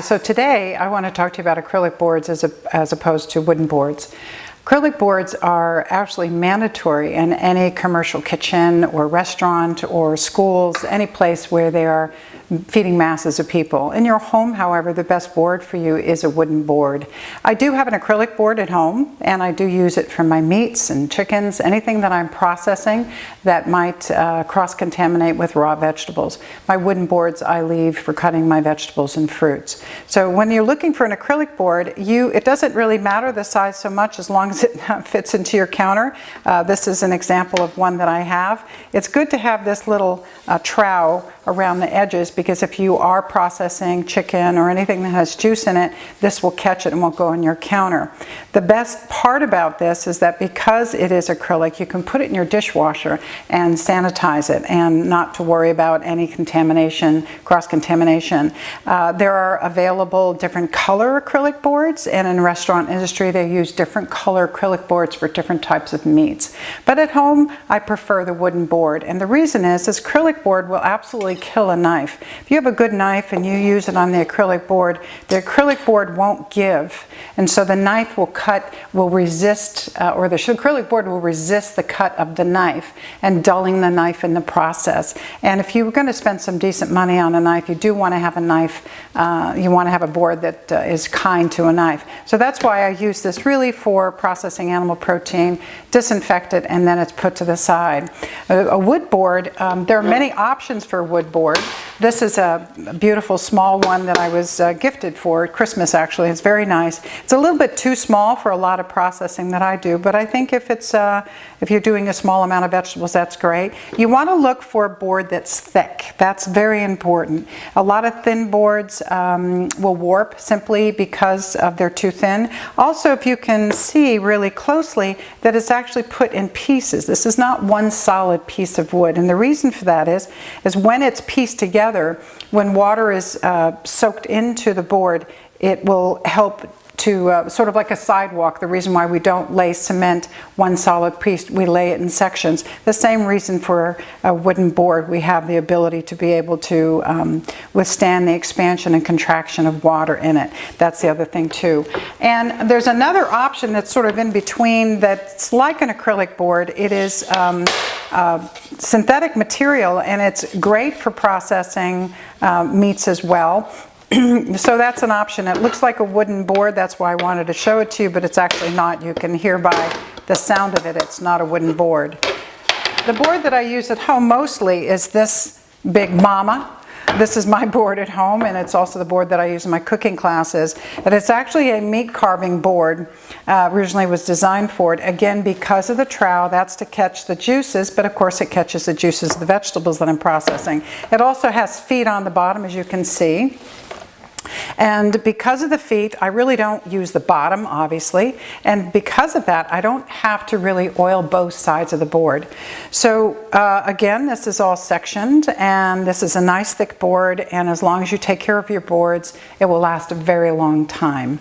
so today I want to talk to you about acrylic boards as opposed to wooden boards. Acrylic boards are actually mandatory in any commercial kitchen or restaurant or schools, any place where they are feeding masses of people. In your home, however, the best board for you is a wooden board. I do have an acrylic board at home, and I do use it for my meats and chickens, anything that I'm processing that might cross-contaminate with raw vegetables. My wooden boards I leave for cutting my vegetables and fruits. So when you're looking for an acrylic board, it doesn't really matter the size so much as long as it fits into your counter. This is an example of one that I have. It's good to have this little trowel around the edges, because if you are processing chicken or anything that has juice in it, this will catch it and won't go on your counter. The best part about this is that because it is acrylic, you can put it in your dishwasher and sanitize it and not to worry about any contamination, cross-contamination. There are available different color acrylic boards, and in the restaurant industry they use different color acrylic boards for different types of meats. But at home I prefer the wooden board, and the reason is this acrylic board will absolutely kill a knife. If you have a good knife and you use it on the acrylic board won't give, and so the knife will resist, or the acrylic board will resist the cut of the knife and dulling the knife in the process. And if you're going to spend some decent money on a knife, you do want to have a knife, you want to have a board that is kind to a knife. So that's why I use this really for processing animal protein, disinfect it, and then it's put to the side. A wood board, there are many options for a wood board. This is a beautiful small one that I was gifted for Christmas, actually. It's very nice. It's a little bit too small for a lot of processing that I do, but I think if you're doing a small amount of vegetables, that's great. You want to look for a board that's thick. That's very important. A lot of thin boards will warp simply because they're too thin. Also, if you can see really closely that it's actually put in pieces. This is not one solid piece of wood, and the reason for that is when it's pieced together, when water is soaked into the board, it will help to sort of like a sidewalk. The reason why we don't lay cement one solid piece, we lay it in sections. The same reason for a wooden board, we have the ability to be able to withstand the expansion and contraction of water in it. That's the other thing too. And there's another option that's sort of in between that's like an acrylic board. It is synthetic material, and it's great for processing meats as well. So that's an option. It looks like a wooden board, that's why I wanted to show it to you, but it's actually not. You can hear by the sound of it, it's not a wooden board. The board that I use at home mostly is this big mama. This is my board at home, and it's also the board that I use in my cooking classes. And it's actually a meat carving board. Originally was designed for it, again because of the trowel. That's to catch the juices, but of course it catches the juices of the vegetables that I'm processing. It also has feet on the bottom, as you can see. And because of the feet, I really don't use the bottom, obviously, and because of that, I don't have to really oil both sides of the board. So again, this is all sectioned, and this is a nice thick board, and as long as you take care of your boards, it will last a very long time.